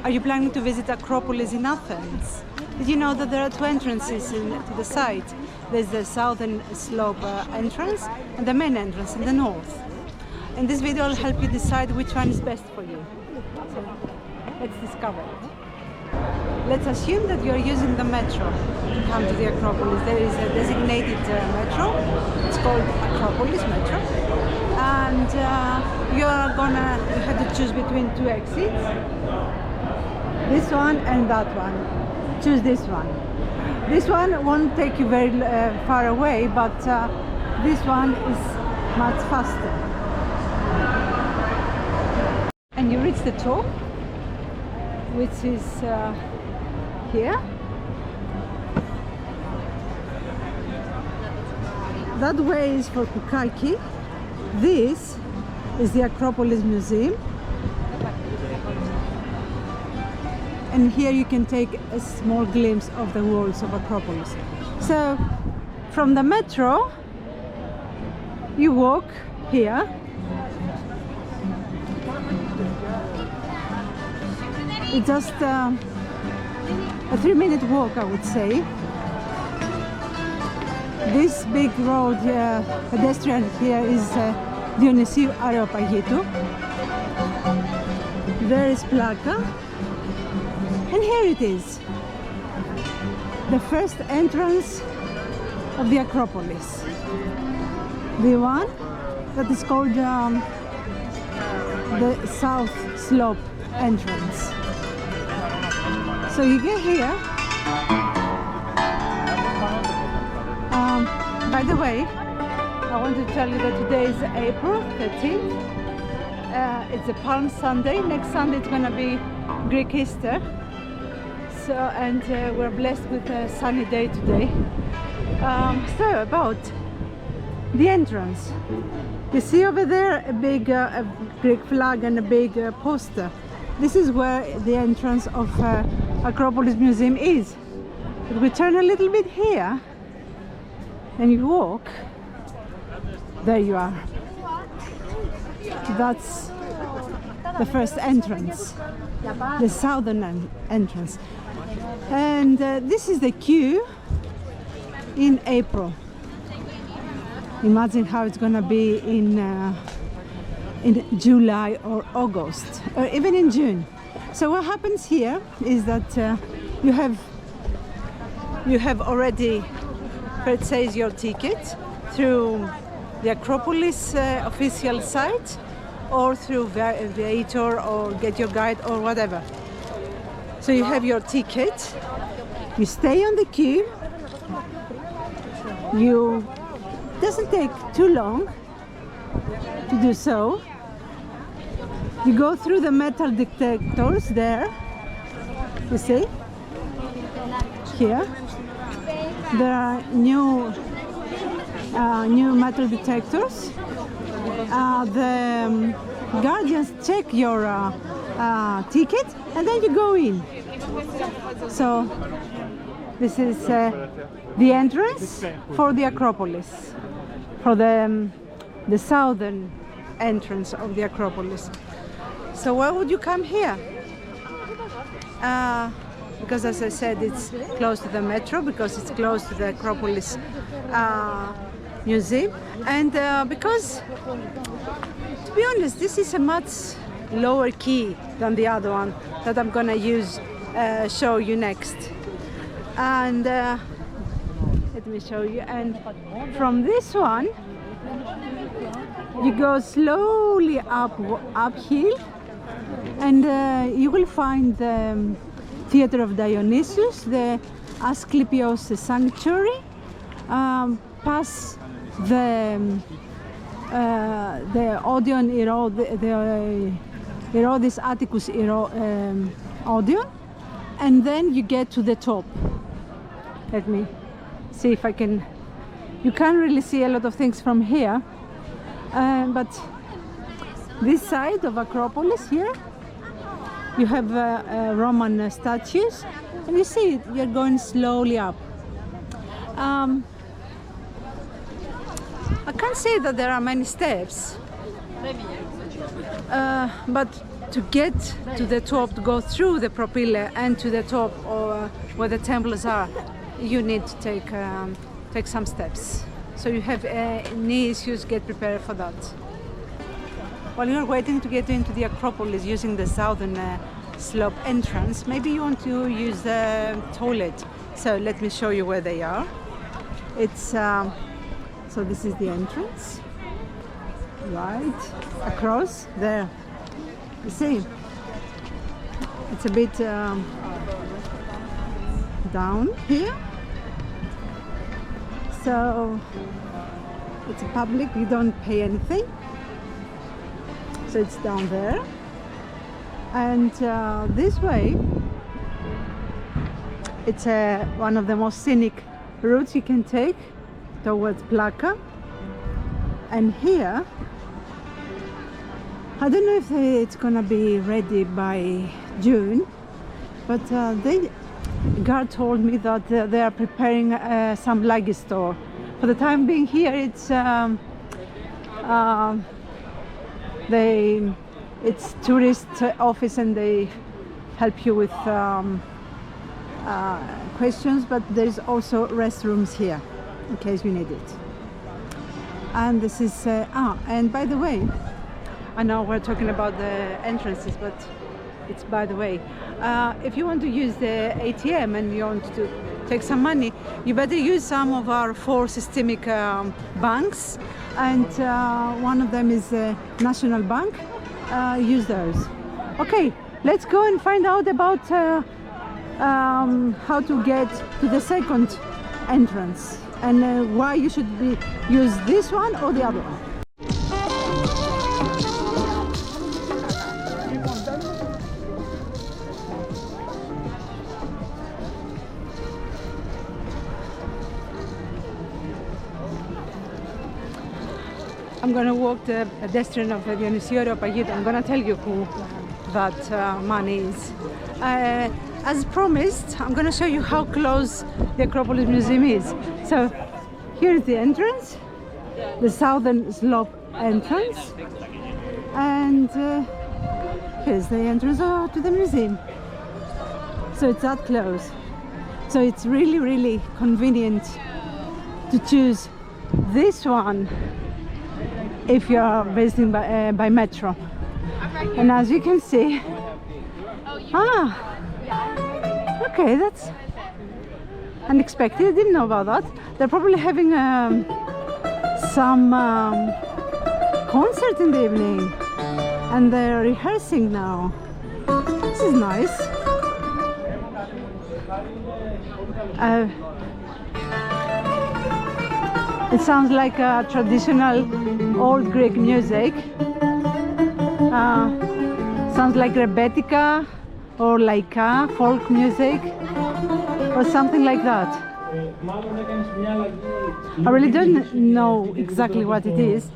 Are you planning to visit Acropolis in Athens? Did you know that there are two entrances to the site? There's the southern slope entrance and the main entrance in the north. In this video I'll help you decide which one is best for you. So let's discover it. Let's assume that you're using the metro to come to the Acropolis. There is a designated metro. It's called Acropolis Metro. And you have to choose between two exits. This one and that one. Choose this one. This one won't take you very far away, but this one is much faster. And you reach the top, which is here. That way is for Kukaki. This is the Acropolis Museum. And here you can take a small glimpse of the walls of Acropolis. So from the metro you walk here. It's just a 3-minute walk, I would say. This big road pedestrian here is Dionysiou Areopagitou. There is Plaka. And here it is, the first entrance of the Acropolis. The one that is called the South Slope entrance. So you get here. By the way, I want to tell you that today is April 13th. It's a Palm Sunday. Next Sunday it's going to be Greek Easter. So, and we're blessed with a sunny day today. So about the entrance, you see over there a big Greek flag and a big poster. This is where the entrance of Acropolis Museum is. If we turn a little bit here and you walk, there you are. That's the first entrance, the southern entrance. And this is the queue in April. Imagine how it's gonna be in July or August, or even in June. So what happens here is that you have already purchased your ticket through the Acropolis official site, or through Viator or Get Your Guide or whatever. So you have your ticket, you stay on the queue, it doesn't take too long to do so. You go through the metal detectors there, you see, here. There are new metal detectors. The guardians check your ticket and then you go in. So this is the entrance for the Acropolis, for the southern entrance of the Acropolis. So why would you come here? Because as I said, it's close to the metro, because it's close to the Acropolis Museum, and because, to be honest, this is a much lower key than the other one that I'm gonna show you next. And let me show you. And from this one you go slowly uphill, and you will find the Theatre of Dionysius, the Asclepios Sanctuary, past the Odeon the Herodes Atticus Odeon, and then you get to the top. Let me see if I can. You can't really see a lot of things from here, but this side of Acropolis here, you have Roman statues, and you see you're going slowly up. I can't say that there are many steps, but to get to the top, to go through the propylaea and to the top, or where the temples are, you need to take some steps. So you have knee issues, get prepared for that. While you're waiting to get into the Acropolis using the southern slope entrance, maybe you want to use the toilet. So let me show you where they are. It's so this is the entrance, right across there. You see, it's a bit down here. So it's a public, you don't pay anything. So it's down there. And this way, it's one of the most scenic routes you can take towards Plaka. And here, I don't know if it's gonna be ready by June, but guard told me that they are preparing some luggage store. For the time being here, it's tourist office, and they help you with questions, but there's also restrooms here in case you need it. And this is and by the way, I know we're talking about the entrances, but it's by the way, if you want to use the ATM and you want to take some money, you better use some of our 4 systemic banks, and one of them is National Bank. Use those. Okay, let's go and find out about how to get to the second entrance, and why you should use this one or the other one. I'm going to walk the pedestrian of the Dionysio Areopagite. I'm going to tell you who that man is. As promised, I'm going to show you how close the Acropolis Museum is. So here's the entrance, the southern slope entrance, and here's the entrance to the museum. So it's that close. So it's really, really convenient to choose this one if you are visiting by metro. And as you can see, okay, that's unexpected. I didn't know about that. They're probably having some concert in the evening, and they're rehearsing now. This is nice. It sounds like a traditional old Greek music. Sounds like rebetika or laika, folk music, or something like that. I really don't know exactly what it is.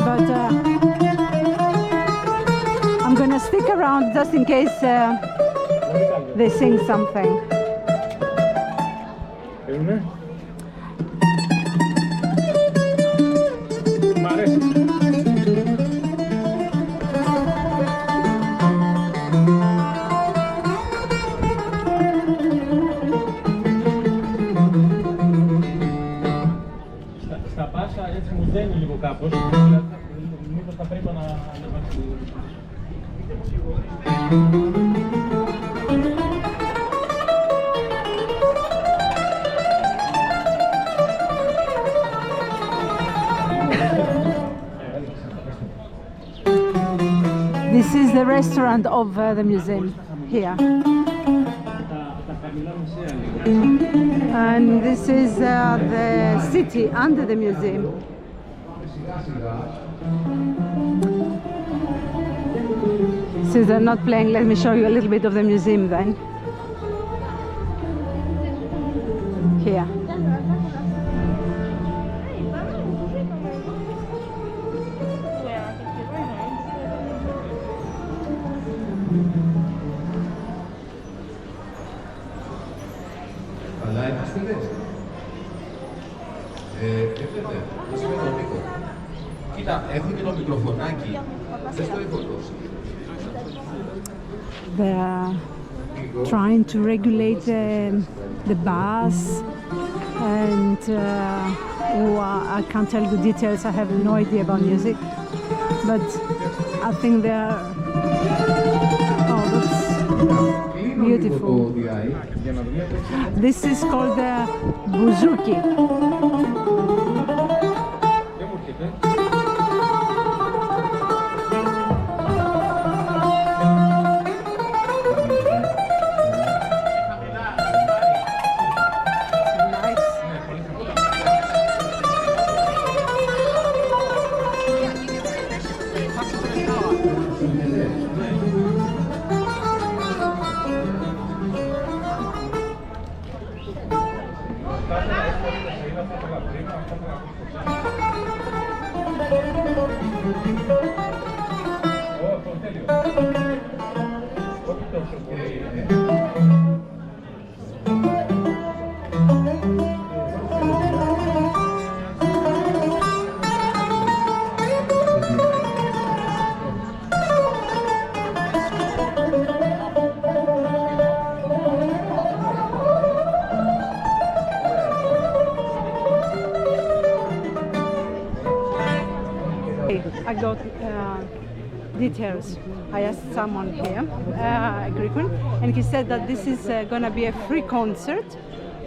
But I'm gonna stick around just in case they sing something. Στα πάσα έτσι μου δένει λίγο κάπως. Μήπως θα πρέπει να ανεβάσει λίγο. This is the restaurant of the museum here. And this is the city under the museum. Since they're not playing, let me show you a little bit of the museum then. Here. Αλλά είμαστε λες. Πώς είμαι το Νίκο. Κοίτα, έχω και το μικροφωνάκι, They're trying to regulate the bus, and I can't tell the details. I have no idea about music, but I think they're. Oh, that's beautiful. This is called the bouzouki. I got details. I asked someone here, a Greek one, and he said that this is gonna be a free concert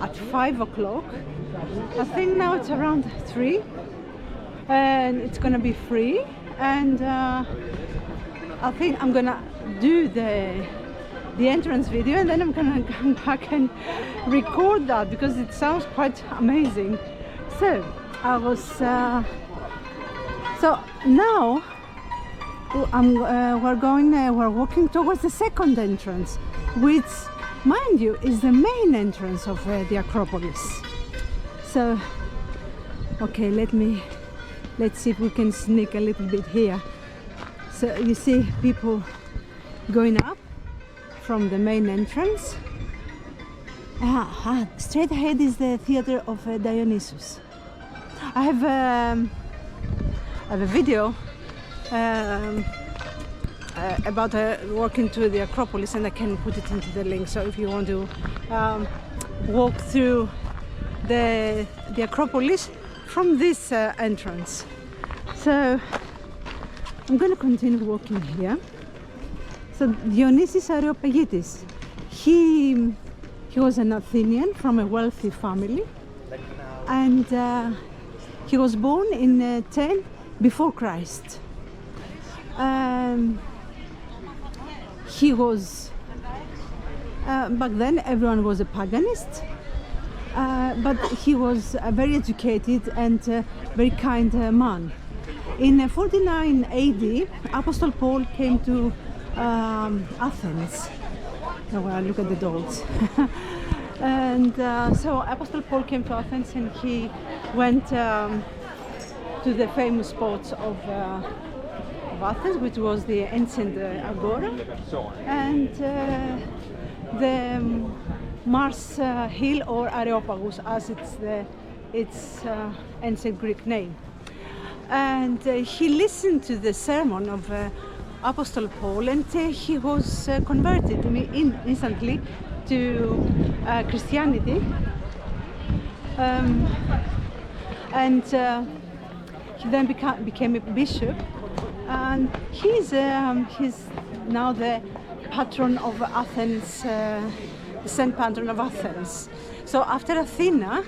at 5 o'clock. I think now it's around 3, and it's gonna be free. And I think I'm gonna do the entrance video, and then I'm gonna come back and record that because it sounds quite amazing. So I was. So now we're walking towards the second entrance, which, mind you, is the main entrance of the Acropolis. So, okay, let's see if we can sneak a little bit here. So you see people going up from the main entrance. Straight ahead is the theater of Dionysus. I have a video about walking to the Acropolis, and I can put it into the link. So if you want to walk through the Acropolis from this entrance. So I'm going to continue walking here. So Dionysus Areopagitis, he was an Athenian from a wealthy family, and he was born in 10 before Christ. He was back then everyone was a paganist, but he was a very educated and very kind man. In 49 AD, Apostle Paul came to Athens. Oh, well, look at the dolls. And so Apostle Paul came to Athens, and he went to the famous spots of Athens, which was the ancient Agora and the Mars Hill, or Areopagus, as its ancient Greek name. And he listened to the sermon of Apostle Paul, and he was converted instantly to Christianity. And he then became a bishop, and he's now the patron of Athens, the saint patron of Athens. So after Athena,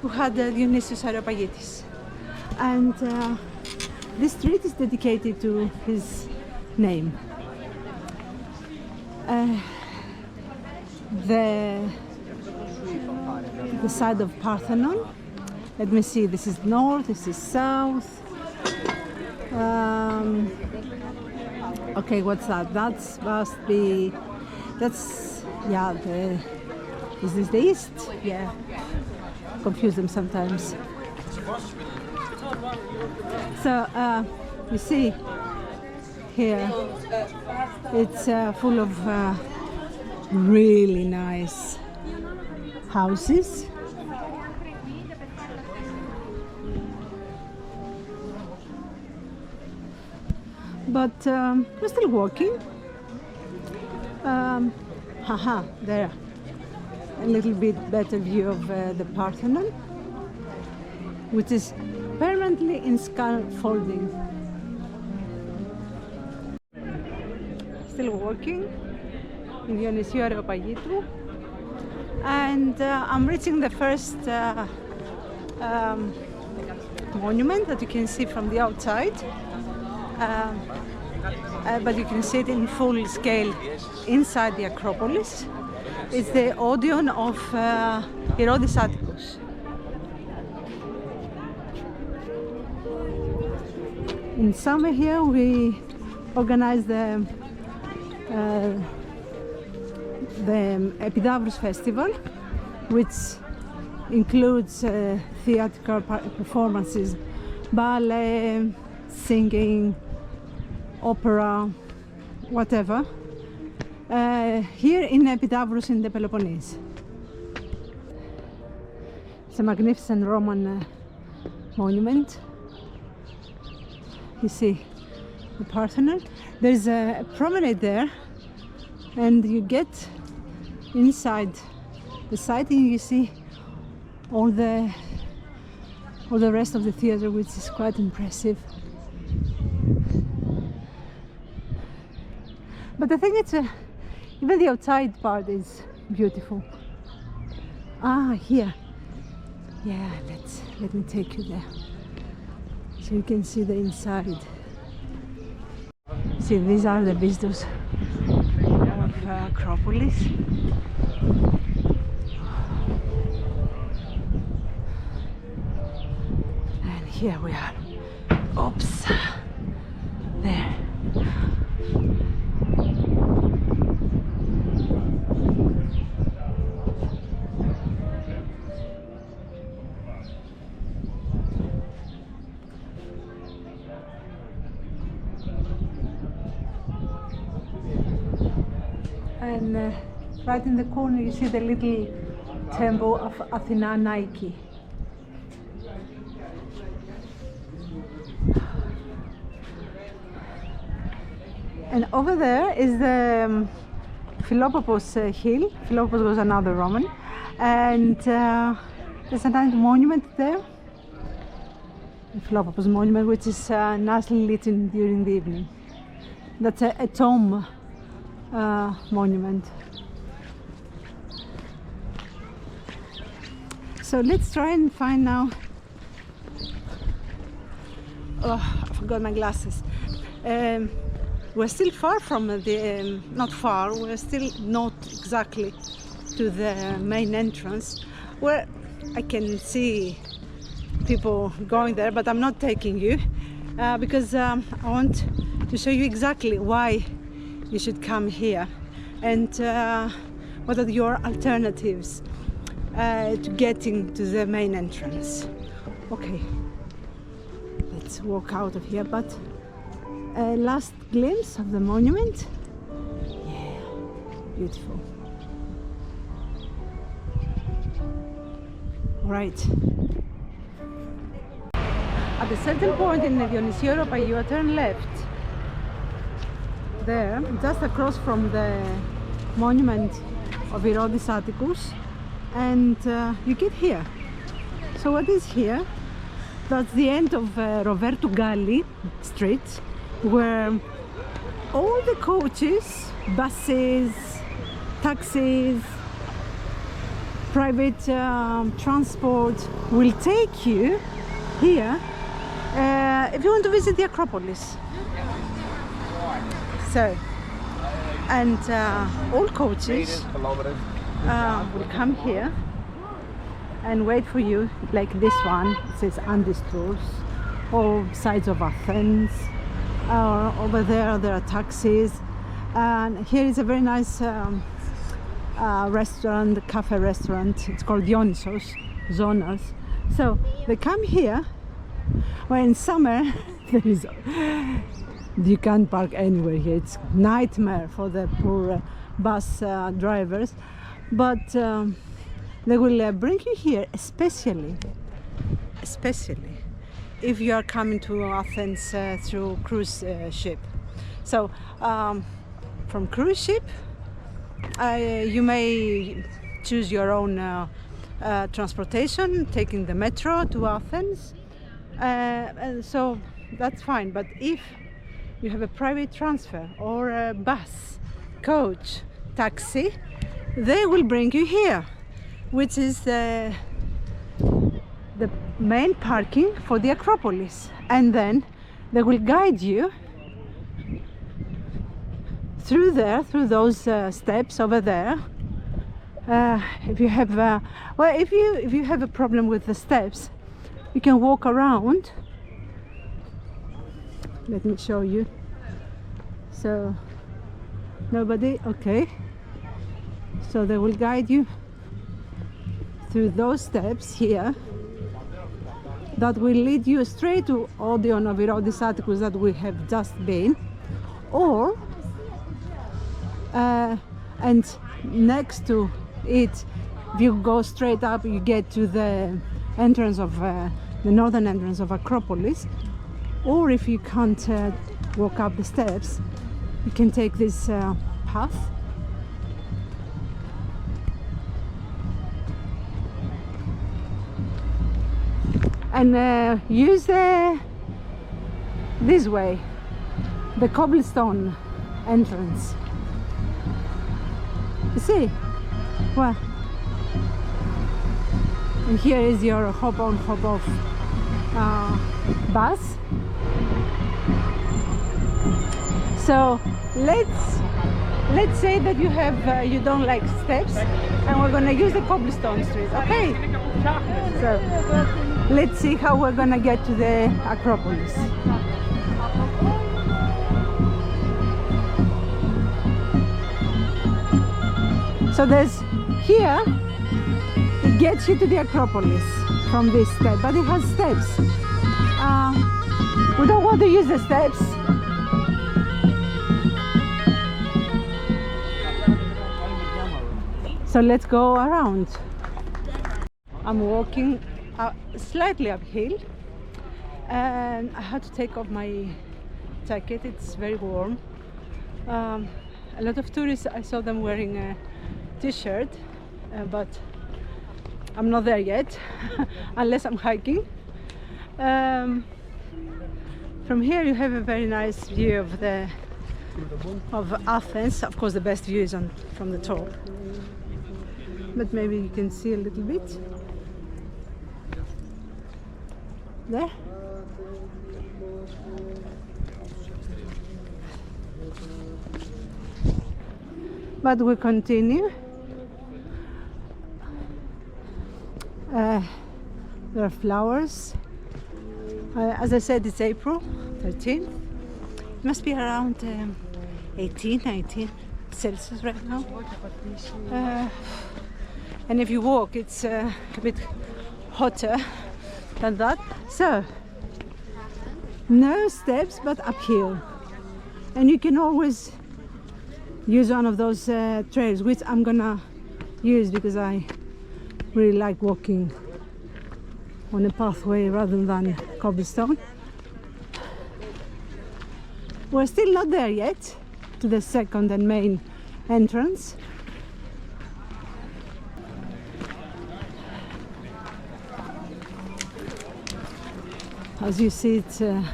we had Dionysus Areopagitis, and this street is dedicated to his name. The side of Parthenon. Let me see, this is north, this is south. Okay, what's that? Is this the east? Yeah, confuse them sometimes. So, you see here, it's full of really nice houses. but we're still walking. There, a little bit better view of the Parthenon, which is permanently in scaffolding. Still walking in Dionysio Areopagitou, and I'm reaching the first monument that you can see from the outside, but you can see it in full scale inside the Acropolis. It's the Odeon of Herodes Atticus. In summer here we organize the Epidavros Festival, which includes theatrical performances, ballet, singing, opera, whatever, here in Epidavros in the Peloponnese. It's a magnificent Roman monument. You see the Parthenon. There's a promenade there, and you get inside the site and you see all the rest of the theater, which is quite impressive. But I think it's even the outside part is beautiful. Here. Yeah, let me take you there so you can see the inside. See, these are the visitors of Acropolis. And here we are. Oops. There. And right in the corner you see the little temple of Athena Nike. And over there is the Philopopos hill. Philopopos was another Roman, and there's another monument there, the Philopopos monument, which is nicely lit during the evening. That's a tomb monument. So let's try and find now. Oh, I forgot my glasses. We're still far from the, not far, we're still not exactly to the main entrance, where I can see people going there, but I'm not taking you because I want to show you exactly why you should come here and what are your alternatives to getting to the main entrance. Okay, let's walk out of here, but a last glimpse of the monument. Yeah, beautiful. Right. At a certain point in the Dionysio Areopagitou, turn left. There, just across from the monument of Herodes Atticus, and you get here. So what is here? That's the end of Roberto Galli Street, where all the coaches, buses, taxis, private transport will take you here if you want to visit the Acropolis. So, and all coaches will come here and wait for you, like this one, it says Andes Tours, or Sides of Athens. Over there are taxis, and here is a very nice restaurant, cafe restaurant. It's called Dionysos Zonas. So they come here. Well, in summer there is you can't park anywhere here. It's nightmare for the poor bus drivers, but they will bring you here especially if you are coming to Athens through cruise ship. So from cruise ship, you may choose your own transportation, taking the metro to Athens, and so that's fine. But if you have a private transfer or a bus, coach, taxi, they will bring you here, which is the main parking for the Acropolis, and then they will guide you through there, through those steps over there. If you have well, if you have a problem with the steps, you can walk around. Let me show you. So nobody, okay, so they will guide you through those steps here that will lead you straight to Odeon of Herodes Atticus that we have just been, or and next to it, if you go straight up, you get to the entrance of the northern entrance of Acropolis. Or if you can't walk up the steps, you can take this path. And use this way, the cobblestone entrance. You see? Well, and here is your hop on, hop off bus. So let's say that you have you don't like steps, and we're gonna use the cobblestone street. Okay. So let's see how we're gonna get to the Acropolis. So there's here, it gets you to the Acropolis from this step, but it has steps. We don't want to use the steps. So let's go around. I'm walking slightly uphill, and I had to take off my jacket. It's very warm. A lot of tourists, I saw them wearing a t-shirt, but I'm not there yet unless I'm hiking. From here you have a very nice view of Athens. Of course the best view is from the top, but maybe you can see a little bit there. But we continue. There are flowers. As I said, it's April 13th. It must be around 18, 19 Celsius right now. And if you walk, it's a bit hotter than that. So, no steps, but uphill. And you can always use one of those trails, which I'm gonna use because I really like walking on a pathway rather than cobblestone. We're still not there yet to the second and main entrance. As you see, it's a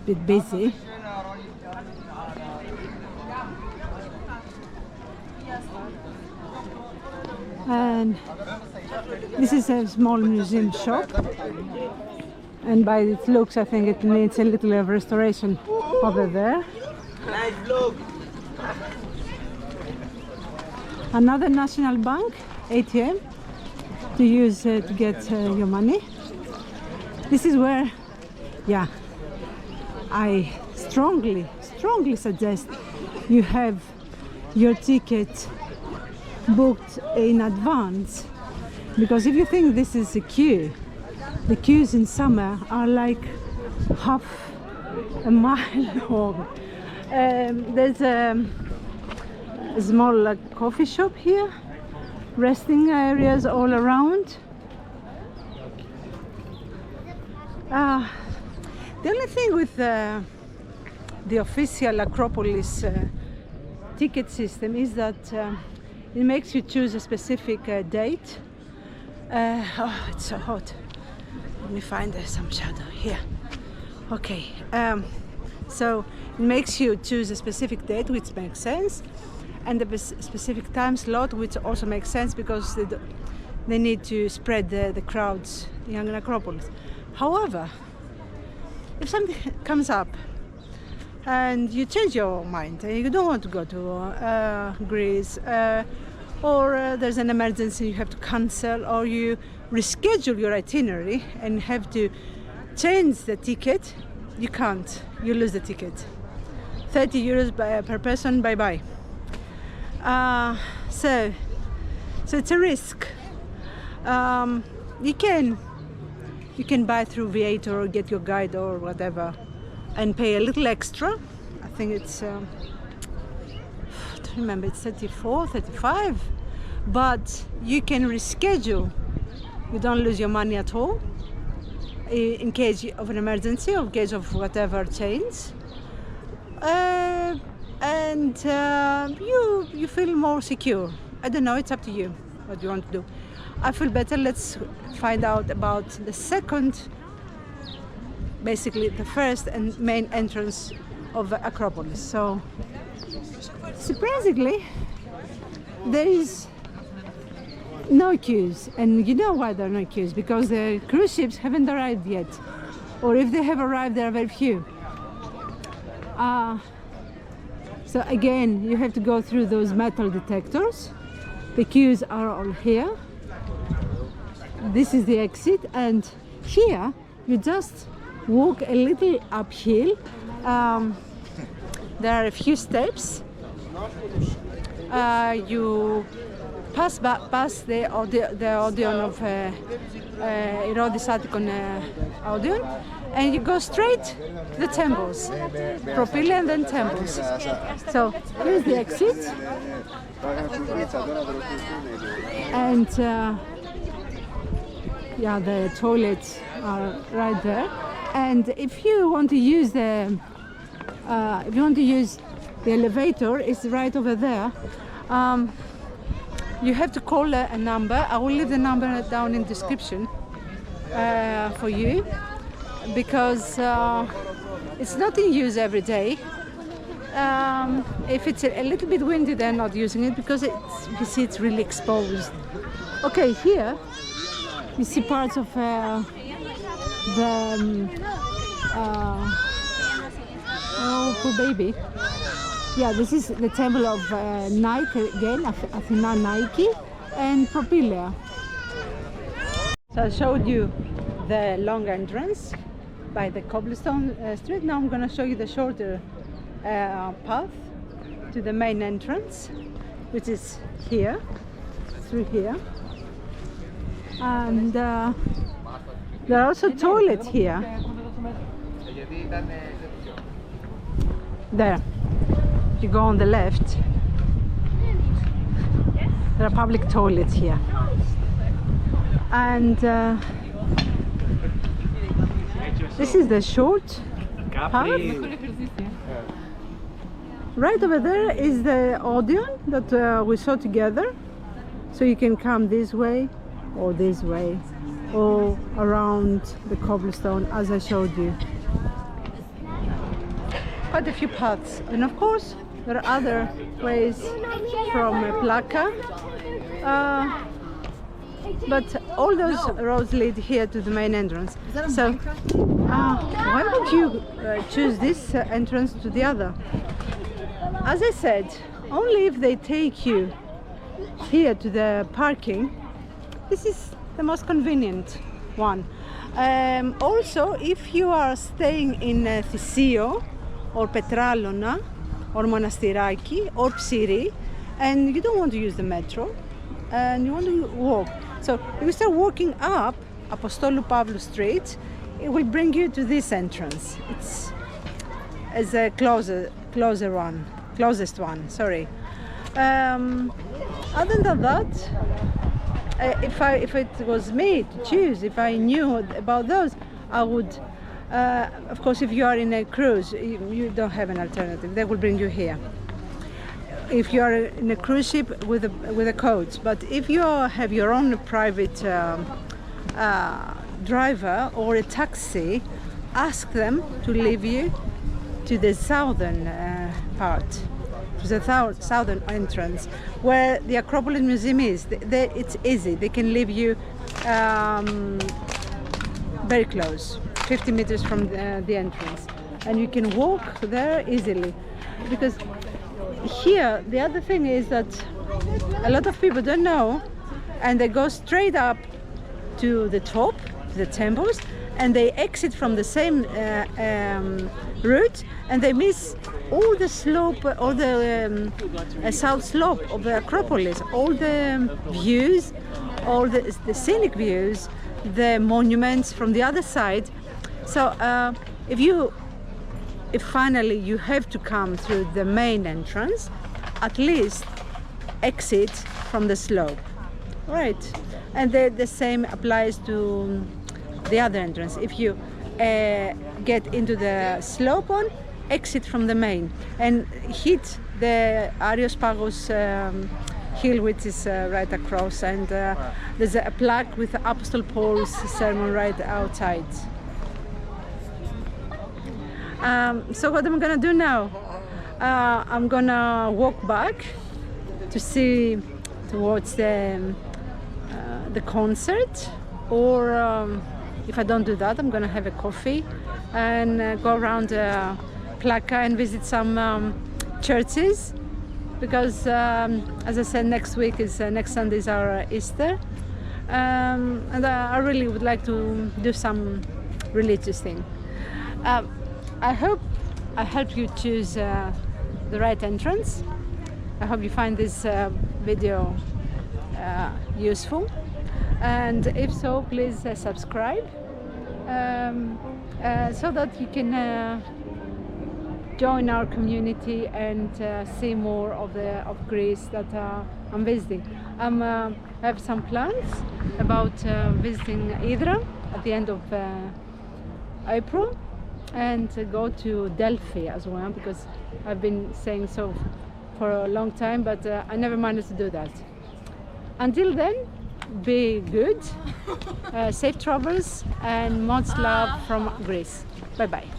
bit busy. And this is a small museum shop, and by its looks I think it needs a little of restoration over there. Nice look. Another National Bank ATM to use to get your money. This is where, yeah, I strongly suggest you have your ticket booked in advance, because if you think this is a queue, the queues in summer are like half a mile long. There's a small coffee shop here, resting areas all around. The only thing with the the official Acropolis ticket system is that it makes you choose a specific date. Oh, it's so hot. Let me find some shadow here. Okay, so it makes you choose a specific date, which makes sense, and a specific time slot, which also makes sense because they need to spread the crowds in Acropolis. However, if something comes up and you change your mind and you don't want to go to Greece, or there's an emergency you have to cancel, or you reschedule your itinerary and have to change the ticket, you can't. You lose the ticket. 30 euros per person, bye-bye. So it's a risk. You can buy through Viator or get your guide or whatever and pay a little extra. I think it's I don't remember, it's 34, 35, but you can reschedule. You don't lose your money at all in case of an emergency or in case of whatever change, and you feel more secure. I don't know, it's up to you what you want to do. I feel better. Let's find out about the second, basically the first and main entrance of the Acropolis. So surprisingly, there is no queues, and you know why there are no queues? Because the cruise ships haven't arrived yet, or if they have arrived, there are very few. So again, you have to go through those metal detectors. The queues are all here. This is the exit, and here you just walk a little uphill. There are a few steps. You pass the Odeon of Herodis Attikon Odeon, and you go straight to the temples, Propylaea and then temples. So here's the exit, and yeah, the toilets are right there. And if you want to use the elevator, it's right over there. You have to call a number. I will leave the number down in description for you, because it's not in use every day. If it's a little bit windy, they're not using it because you see it's really exposed. Okay, here you see parts of oh, poor baby. Yeah, this is the temple of Nike again, Athena Nike, and Propylaea. So I showed you the long entrance by the cobblestone street. Now I'm going to show you the shorter path to the main entrance, which is here, through here. And there are also toilets here. There. If you go on the left, there are public toilets here. And this is the short path. Right over there is the Odeon that we saw together. So you can come this way, or around the cobblestone as I showed you. Quite a few paths, and of course there are other ways from Plaka, but all those roads lead here to the main entrance. So why would you choose this entrance to the other? As I said, only if they take you here to the parking. This is the most convenient one. Also, if you are staying in Thysio or Petralona or Monastiraki or Psyri and you don't want to use the metro and you want to walk, so if you start walking up Apostolou Pavlou Street, it will bring you to this entrance. It's as a closest one, sorry. Other than that, if it was me to choose, if I knew about those, I would Of course, if you are in a cruise, you don't have an alternative. They will bring you here. If you are in a cruise ship with a coach, but if you have your own private driver or a taxi, ask them to leave you to the southern part, to the southern entrance, where the Acropolis Museum is. It's easy. They can leave you very close, 50 meters from the entrance, and you can walk there easily. Because here, the other thing is that a lot of people don't know, and they go straight up to the top, to the temples, and they exit from the same route, and they miss all the slope, all the south slope of the Acropolis, all the views, all the scenic views, the monuments from the other side. So if finally you have to come through the main entrance, at least exit from the slope, right? And the same applies to the other entrance. If you get into the slope one, exit from the main and hit the Areospagos hill, which is right across, and there's a plaque with Apostle Paul's sermon right outside. So what am I gonna do now? I'm gonna walk back to see towards the concert, or if I don't do that, I'm gonna have a coffee and go around Plaka and visit some churches, because as I said, next Sunday is our Easter, and I really would like to do some religious thing. I hope I helped you choose the right entrance. I hope you find this video useful, and if so, please subscribe so that you can join our community and see more of Greece that I'm visiting. I have some plans about visiting Hydra at the end of April, and go to Delphi as well, because I've been saying so for a long time, but I never managed to do that. Until then, be good, safe travels, and much love from Greece. Bye bye.